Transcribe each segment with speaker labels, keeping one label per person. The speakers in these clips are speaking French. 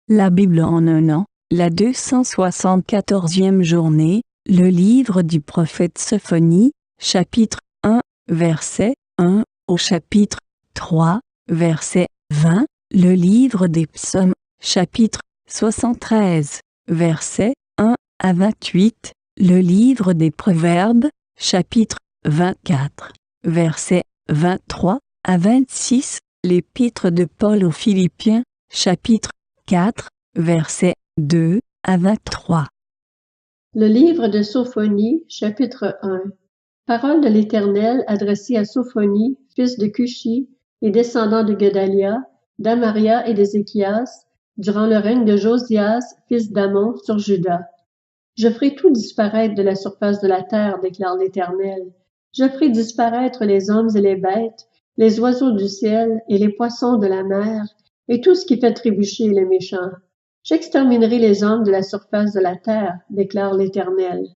Speaker 1: La Bible en un an, la 274e journée, le livre du prophète Sophonie, chapitre 1, verset 1 au chapitre 3, verset 20, le livre des psaumes, chapitre 73, verset 1 à 28, le livre des proverbes, chapitre 24, verset 23 à 26, l'épître de Paul aux Philippiens, chapitre 4, versets 2 à 23.
Speaker 2: Le livre de Sophonie, chapitre 1. Parole de l'Éternel adressée à Sophonie, fils de Cushi, et descendant de Gedalia, d'Amaria et d'Ézéchias, durant le règne de Josias, fils d'Amon, sur Juda. Je ferai tout disparaître de la surface de la terre, déclare l'Éternel. Je ferai disparaître les hommes et les bêtes, les oiseaux du ciel et les poissons de la mer, et tout ce qui fait trébucher les méchants. J'exterminerai les hommes de la surface de la terre, déclare l'Éternel.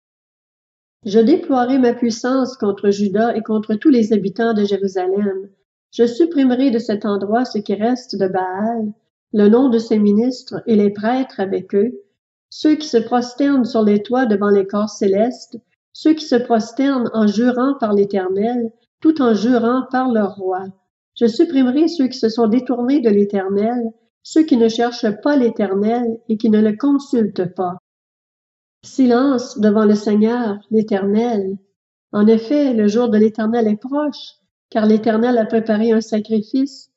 Speaker 2: Je déploierai ma puissance contre Juda et contre tous les habitants de Jérusalem. Je supprimerai de cet endroit ce qui reste de Baal, le nom de ses ministres et les prêtres avec eux, ceux qui se prosternent sur les toits devant les corps célestes, ceux qui se prosternent en jurant par l'Éternel, tout en jurant par leur roi. Je supprimerai ceux qui se sont détournés de l'Éternel, ceux qui ne cherchent pas l'Éternel et qui ne le consultent pas. Silence devant le Seigneur, l'Éternel. En effet, le jour de l'Éternel est proche, car l'Éternel a préparé un sacrifice.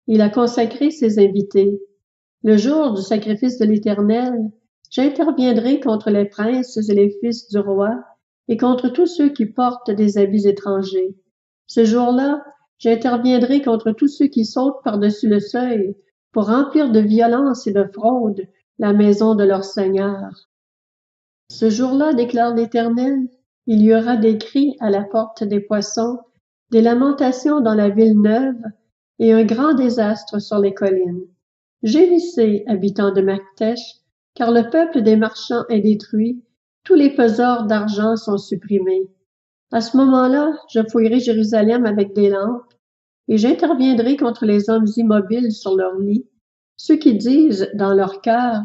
Speaker 2: Il a consacré ses invités. Le jour du sacrifice de l'Éternel, j'interviendrai contre les princes et les fils du roi, et contre tous ceux qui portent des habits étrangers. Ce jour-là, j'interviendrai contre tous ceux qui sautent par-dessus le seuil, pour remplir de violence et de fraude la maison de leur Seigneur. Ce jour-là, déclare l'Éternel, il y aura des cris à la porte des poissons, des lamentations dans la ville neuve, et un grand désastre sur les collines. Gémissez, habitants de Maktesh, car le peuple des marchands est détruit, tous les peseurs d'argent sont supprimés. À ce moment-là, je fouillerai Jérusalem avec des lampes, et j'interviendrai contre les hommes immobiles sur leur lit, ceux qui disent dans leur cœur,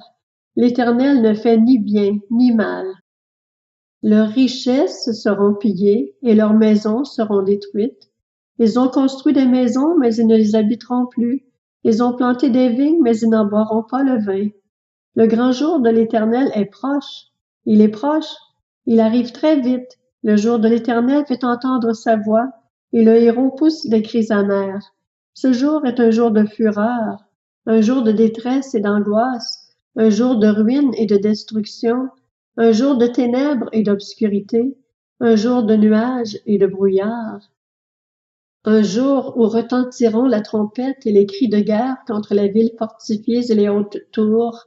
Speaker 2: l'Éternel ne fait ni bien ni mal. Leurs richesses seront pillées et leurs maisons seront détruites. Ils ont construit des maisons, mais ils ne les habiteront plus. Ils ont planté des vignes, mais ils n'en boiront pas le vin. Le grand jour de l'Éternel est proche. Il est proche. Il arrive très vite. Le jour de l'Éternel fait entendre sa voix, et le héros pousse des cris amers. Ce jour est un jour de fureur, un jour de détresse et d'angoisse, un jour de ruine et de destruction, un jour de ténèbres et d'obscurité, un jour de nuages et de brouillard. Un jour où retentiront la trompette et les cris de guerre contre les villes fortifiées et les hautes tours.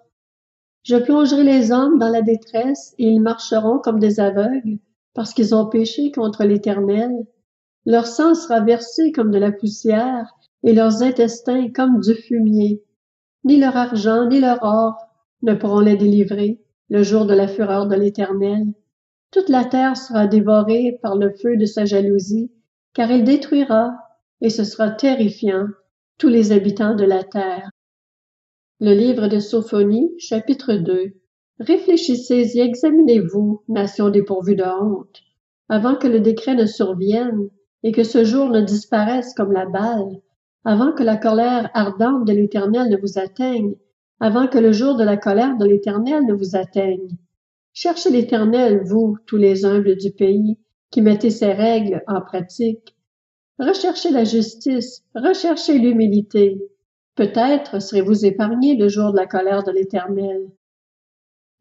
Speaker 2: Je plongerai les hommes dans la détresse et ils marcheront comme des aveugles parce qu'ils ont péché contre l'Éternel. Leur sang sera versé comme de la poussière et leurs intestins comme du fumier. Ni leur argent ni leur or ne pourront les délivrer le jour de la fureur de l'Éternel. Toute la terre sera dévorée par le feu de sa jalousie, car il détruira, et ce sera terrifiant, tous les habitants de la terre. Le livre de Sophonie, chapitre 2. Réfléchissez et examinez-vous, nation dépourvue de honte, avant que le décret ne survienne, et que ce jour ne disparaisse comme la balle, avant que la colère ardente de l'Éternel ne vous atteigne, avant que le jour de la colère de l'Éternel ne vous atteigne. Cherchez l'Éternel, vous, tous les humbles du pays, qui mettez ses règles en pratique. Recherchez la justice, recherchez l'humilité. Peut-être serez-vous épargnés le jour de la colère de l'Éternel.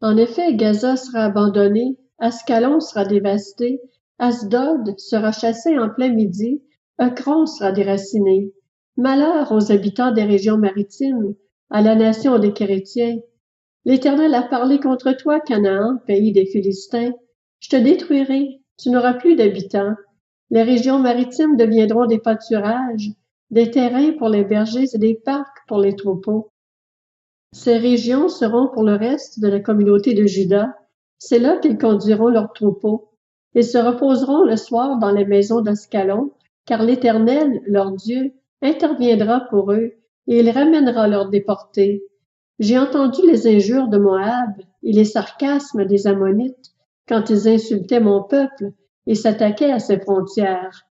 Speaker 2: En effet, Gaza sera abandonné, Ascalon sera dévasté, Asdod sera chassé en plein midi, Ekron sera déraciné. Malheur aux habitants des régions maritimes, à la nation des Chrétiens. L'Éternel a parlé contre toi, Canaan, pays des Philistins. Je te détruirai, tu n'auras plus d'habitants. Les régions maritimes deviendront des pâturages, des terrains pour les bergers et des parcs pour les troupeaux. Ces régions seront pour le reste de la communauté de Juda. C'est là qu'ils conduiront leurs troupeaux. Ils se reposeront le soir dans les maisons d'Ascalon, car l'Éternel, leur Dieu, interviendra pour eux, et il ramènera leurs déportés. J'ai entendu les injures de Moab et les sarcasmes des Ammonites quand ils insultaient mon peuple et s'attaquaient à ses frontières.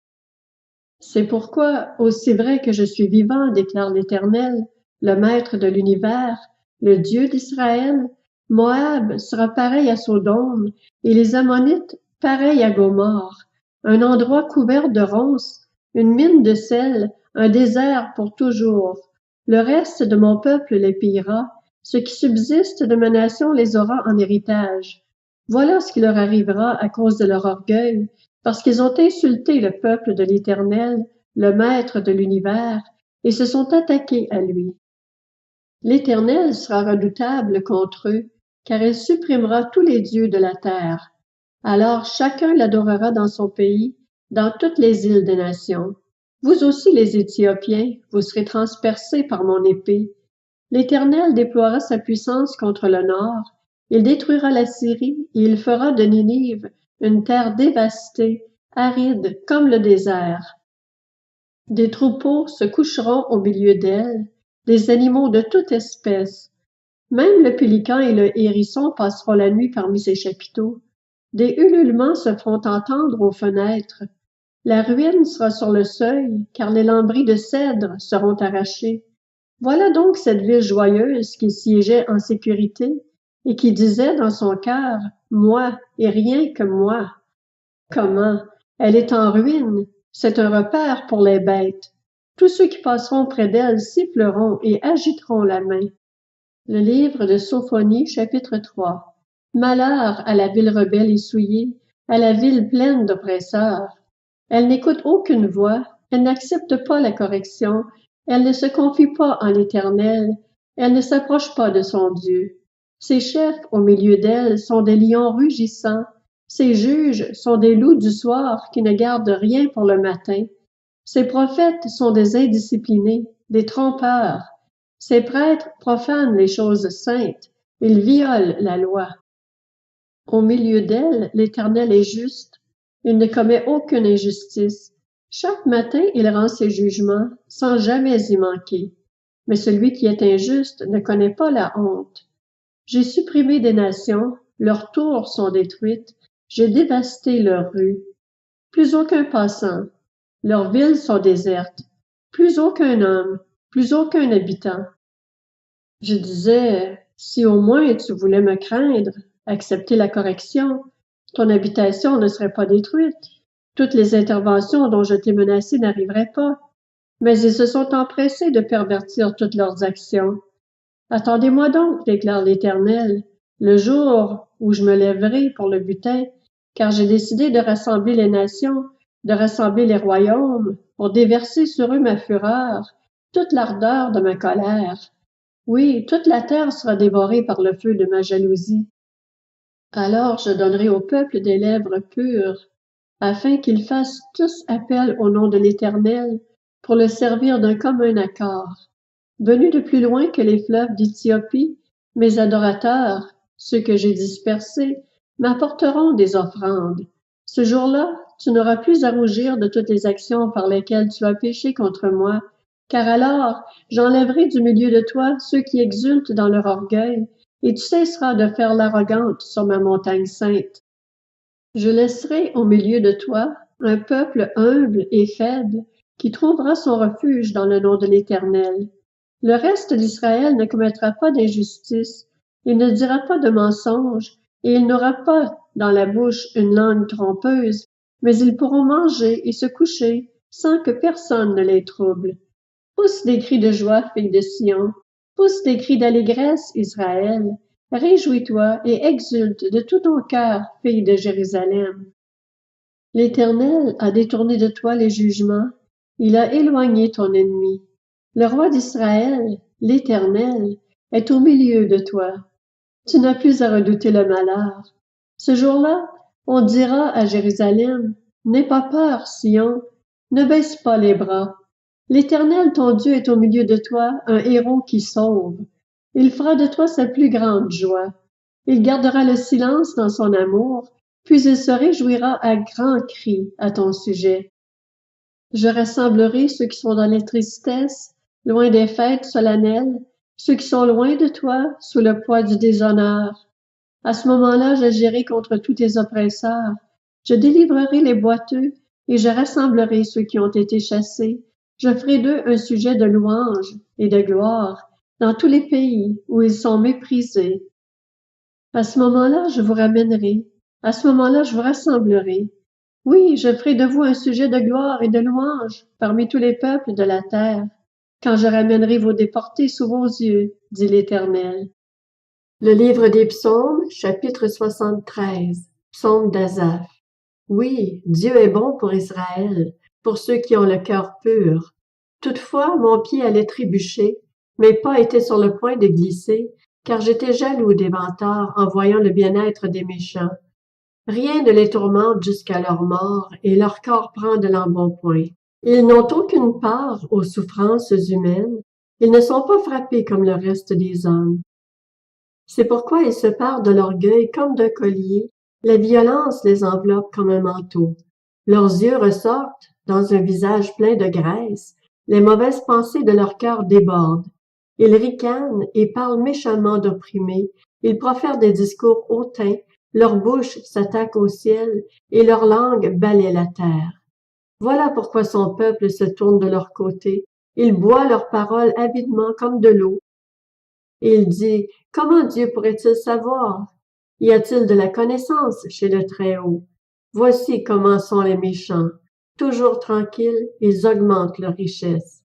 Speaker 2: C'est pourquoi, aussi vrai que je suis vivant, déclare l'Éternel, le Maître de l'univers, le Dieu d'Israël, Moab sera pareil à Sodome et les Ammonites pareils à Gomorrhe, un endroit couvert de ronces, une mine de sel, un désert pour toujours. Le reste de mon peuple les pillera, ce qui subsiste de ma nation les aura en héritage. Voilà ce qui leur arrivera à cause de leur orgueil, parce qu'ils ont insulté le peuple de l'Éternel, le Maître de l'univers, et se sont attaqués à lui. L'Éternel sera redoutable contre eux, car il supprimera tous les dieux de la terre. Alors chacun l'adorera dans son pays, dans toutes les îles des nations. Vous aussi les Éthiopiens, vous serez transpercés par mon épée. L'Éternel déploiera sa puissance contre le nord, il détruira la Syrie et il fera de Ninive une terre dévastée, aride comme le désert. Des troupeaux se coucheront au milieu d'elle, des animaux de toute espèce. Même le pélican et le hérisson passeront la nuit parmi ses chapiteaux. Des ululements se feront entendre aux fenêtres. La ruine sera sur le seuil, car les lambris de cèdre seront arrachés. Voilà donc cette ville joyeuse qui siégeait en sécurité et qui disait dans son cœur, « Moi et rien que moi ». Comment? Elle est en ruine. C'est un repère pour les bêtes. Tous ceux qui passeront près d'elle siffleront et agiteront la main. Le livre de Sophonie, chapitre 3. Malheur à la ville rebelle et souillée, à la ville pleine d'oppresseurs. Elle n'écoute aucune voix, elle n'accepte pas la correction, elle ne se confie pas en l'Éternel, elle ne s'approche pas de son Dieu. Ses chefs au milieu d'elle sont des lions rugissants, ses juges sont des loups du soir qui ne gardent rien pour le matin. Ses prophètes sont des indisciplinés, des trompeurs. Ses prêtres profanent les choses saintes, ils violent la loi. Au milieu d'elle, l'Éternel est juste, il ne commet aucune injustice. Chaque matin, il rend ses jugements, sans jamais y manquer. Mais celui qui est injuste ne connaît pas la honte. J'ai supprimé des nations, leurs tours sont détruites, j'ai dévasté leurs rues. Plus aucun passant, leurs villes sont désertes, plus aucun homme, plus aucun habitant. Je disais, si au moins tu voulais me craindre, accepter la correction, ton habitation ne serait pas détruite. Toutes les interventions dont je t'ai menacé n'arriveraient pas. Mais ils se sont empressés de pervertir toutes leurs actions. Attendez-moi donc, déclare l'Éternel, le jour où je me lèverai pour le butin, car j'ai décidé de rassembler les nations, de rassembler les royaumes, pour déverser sur eux ma fureur, toute l'ardeur de ma colère. Oui, toute la terre sera dévorée par le feu de ma jalousie. Alors je donnerai au peuple des lèvres pures, afin qu'ils fassent tous appel au nom de l'Éternel, pour le servir d'un commun accord. Venus de plus loin que les fleuves d'Éthiopie, mes adorateurs, ceux que j'ai dispersés, m'apporteront des offrandes. Ce jour-là, tu n'auras plus à rougir de toutes les actions par lesquelles tu as péché contre moi, car alors j'enlèverai du milieu de toi ceux qui exultent dans leur orgueil, et tu cesseras de faire l'arrogante sur ma montagne sainte. Je laisserai au milieu de toi un peuple humble et faible qui trouvera son refuge dans le nom de l'Éternel. Le reste d'Israël ne commettra pas d'injustice, il ne dira pas de mensonge, et il n'aura pas dans la bouche une langue trompeuse, mais ils pourront manger et se coucher sans que personne ne les trouble. Pousse des cris de joie, fille de Sion, pousse des cris d'allégresse, Israël. Réjouis-toi et exulte de tout ton cœur, fille de Jérusalem. L'Éternel a détourné de toi les jugements, il a éloigné ton ennemi. Le roi d'Israël, l'Éternel, est au milieu de toi. Tu n'as plus à redouter le malheur. Ce jour-là, on dira à Jérusalem, « N'aie pas peur, Sion, ne baisse pas les bras. L'Éternel, ton Dieu, est au milieu de toi, un héros qui sauve. Il fera de toi sa plus grande joie. Il gardera le silence dans son amour, puis il se réjouira à grands cris à ton sujet. Je rassemblerai ceux qui sont dans les tristesses, loin des fêtes solennelles. ceux qui sont loin de toi, sous le poids du déshonneur. À ce moment-là, j'agirai contre tous tes oppresseurs. Je délivrerai les boiteux et je rassemblerai ceux qui ont été chassés. Je ferai d'eux un sujet de louange et de gloire dans tous les pays où ils sont méprisés. À ce moment-là, je vous ramènerai. À ce moment-là, je vous rassemblerai. Oui, je ferai de vous un sujet de gloire et de louange parmi tous les peuples de la terre, quand je ramènerai vos déportés sous vos yeux, dit l'Éternel. Le livre des Psaumes, chapitre 73, Psaume d'Asaph. Oui, Dieu est bon pour Israël, pour ceux qui ont le cœur pur. Toutefois, mon pied allait trébucher, mes pas étaient sur le point de glisser, car j'étais jaloux des vantards en voyant le bien-être des méchants. Rien ne les tourmente jusqu'à leur mort, et leur corps prend de l'embonpoint. Ils n'ont aucune part aux souffrances humaines, ils ne sont pas frappés comme le reste des hommes. C'est pourquoi ils se parent de l'orgueil comme d'un collier, la violence les enveloppe comme un manteau. Leurs yeux ressortent, dans un visage plein de graisse, les mauvaises pensées de leur cœur débordent. Ils ricanent et parlent méchamment d'opprimés, ils profèrent des discours hautains, leur bouche s'attaque au ciel et leur langue balaie la terre. Voilà pourquoi son peuple se tourne de leur côté, il boit leurs paroles avidement comme de l'eau. Et il dit, comment Dieu pourrait-il savoir? Y a-t-il de la connaissance chez le Très-Haut? Voici comment sont les méchants. Toujours tranquilles, ils augmentent leur richesse.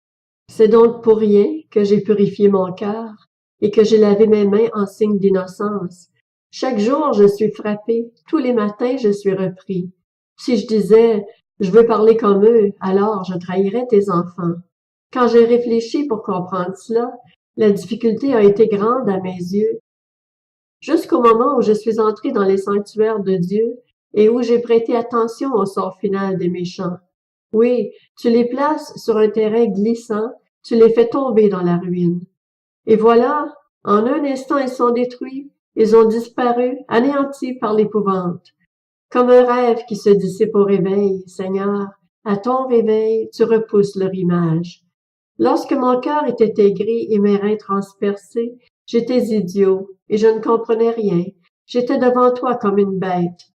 Speaker 2: C'est donc pour rien que j'ai purifié mon cœur et que j'ai lavé mes mains en signe d'innocence. Chaque jour je suis frappé, tous les matins je suis repris. Si je disais, je veux parler comme eux, alors je trahirais tes enfants. Quand j'ai réfléchi pour comprendre cela, la difficulté a été grande à mes yeux, jusqu'au moment où je suis entré dans les sanctuaires de Dieu et où j'ai prêté attention au sort final des méchants. Oui, tu les places sur un terrain glissant, tu les fais tomber dans la ruine. Et voilà, en un instant ils sont détruits, ils ont disparu, anéantis par l'épouvante. Comme un rêve qui se dissipe au réveil, Seigneur, à ton réveil, tu repousses leur image. Lorsque mon cœur était aigri et mes reins transpercés, j'étais idiot et je ne comprenais rien. J'étais devant toi comme une bête.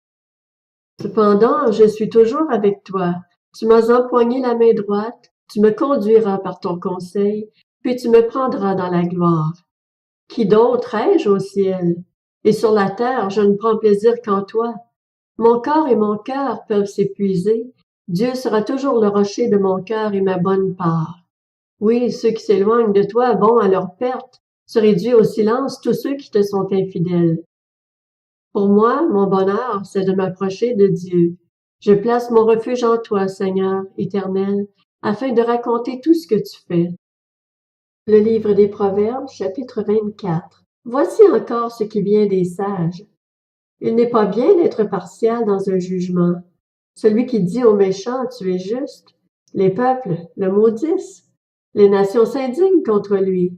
Speaker 2: Cependant, je suis toujours avec toi. Tu m'as empoigné la main droite, tu me conduiras par ton conseil, puis tu me prendras dans la gloire. Qui d'autre ai-je au ciel? Et sur la terre, je ne prends plaisir qu'en toi. Mon corps et mon cœur peuvent s'épuiser. Dieu sera toujours le rocher de mon cœur et ma bonne part. Oui, ceux qui s'éloignent de toi vont à leur perte, se réduit au silence tous ceux qui te sont infidèles. Pour moi, mon bonheur, c'est de m'approcher de Dieu. Je place mon refuge en toi, Seigneur, éternel, afin de raconter tout ce que tu fais. Le livre des Proverbes, chapitre 24. Voici encore ce qui vient des sages. Il n'est pas bien d'être partial dans un jugement. Celui qui dit aux méchants, tu es juste, les peuples le maudissent. Les nations s'indignent contre lui.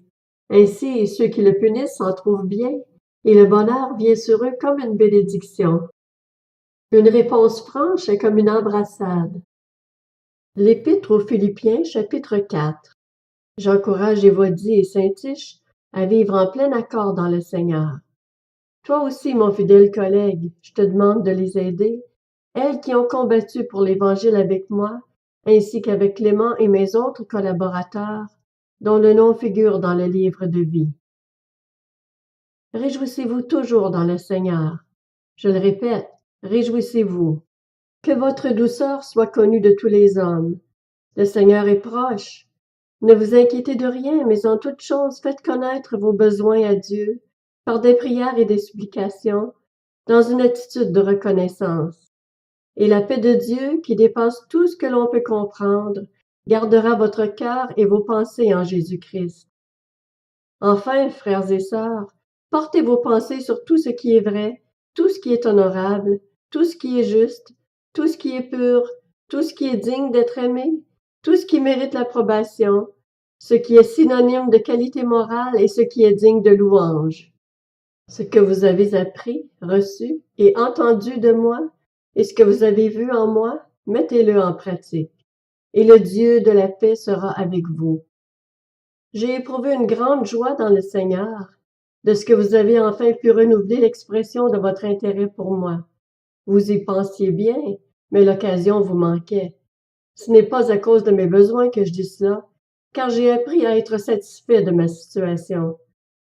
Speaker 2: Ainsi, ceux qui le punissent s'en trouvent bien, et le bonheur vient sur eux comme une bénédiction. Une réponse franche est comme une embrassade. L'Épître aux Philippiens, chapitre 4. J'encourage Évodie et Syntyche à vivre en plein accord dans le Seigneur. Toi aussi, mon fidèle collègue, je te demande de les aider, elles qui ont combattu pour l'Évangile avec moi, ainsi qu'avec Clément et mes autres collaborateurs, dont le nom figure dans le livre de vie. Réjouissez-vous toujours dans le Seigneur. Je le répète, réjouissez-vous. Que votre douceur soit connue de tous les hommes. Le Seigneur est proche. Ne vous inquiétez de rien, mais en toute chose faites connaître vos besoins à Dieu, par des prières et des supplications, dans une attitude de reconnaissance. Et la paix de Dieu, qui dépasse tout ce que l'on peut comprendre, gardera votre cœur et vos pensées en Jésus-Christ. Enfin, frères et sœurs, portez vos pensées sur tout ce qui est vrai, tout ce qui est honorable, tout ce qui est juste, tout ce qui est pur, tout ce qui est digne d'être aimé, tout ce qui mérite l'approbation, ce qui est synonyme de qualité morale et ce qui est digne de louange. Ce que vous avez appris, reçu et entendu de moi, et ce que vous avez vu en moi, mettez-le en pratique, et le Dieu de la paix sera avec vous. J'ai éprouvé une grande joie dans le Seigneur, de ce que vous avez enfin pu renouveler l'expression de votre intérêt pour moi. Vous y pensiez bien, mais l'occasion vous manquait. Ce n'est pas à cause de mes besoins que je dis cela, car j'ai appris à être satisfait de ma situation.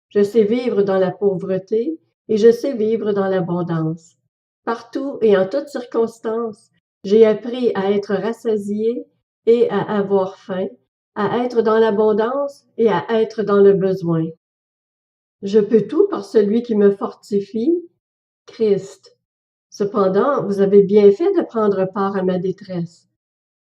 Speaker 2: Je sais vivre dans la pauvreté et je sais vivre dans l'abondance. Partout et en toutes circonstances, j'ai appris à être rassasié et à avoir faim, à être dans l'abondance et à être dans le besoin. Je peux tout par celui qui me fortifie, Christ. Cependant, vous avez bien fait de prendre part à ma détresse.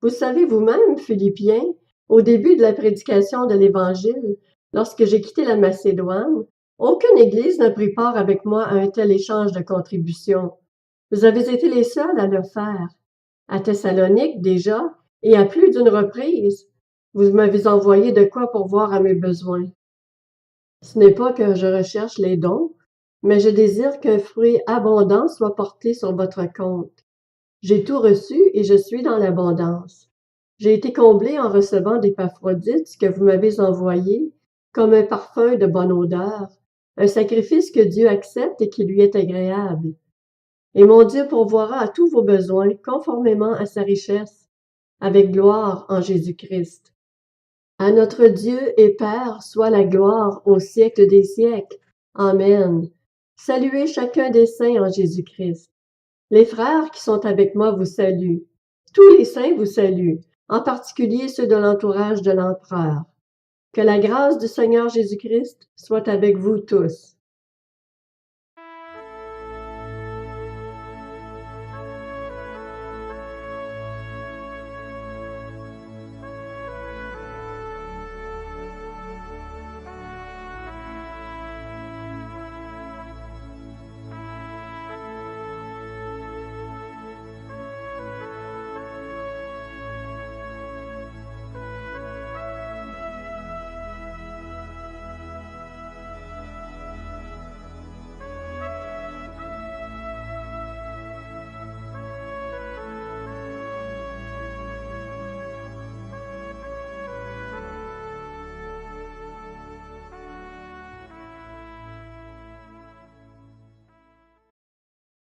Speaker 2: Vous savez vous-même, Philippiens, au début de la prédication de l'Évangile, lorsque j'ai quitté la Macédoine, aucune Église n'a pris part avec moi à un tel échange de contributions. Vous avez été les seuls à le faire. À Thessalonique déjà, et à plus d'une reprise, vous m'avez envoyé de quoi pourvoir à mes besoins. Ce n'est pas que je recherche les dons, mais je désire qu'un fruit abondant soit porté sur votre compte. J'ai tout reçu et je suis dans l'abondance. J'ai été comblé en recevant d'Épaphrodite que vous m'avez envoyé comme un parfum de bonne odeur, un sacrifice que Dieu accepte et qui lui est agréable. Et mon Dieu pourvoira à tous vos besoins conformément à sa richesse, avec gloire en Jésus-Christ. À notre Dieu et Père soit la gloire au siècle des siècles. Amen. Saluez chacun des saints en Jésus-Christ. Les frères qui sont avec moi vous saluent. Tous les saints vous saluent, en particulier ceux de l'entourage de l'empereur. Que la grâce du Seigneur Jésus-Christ soit avec vous tous.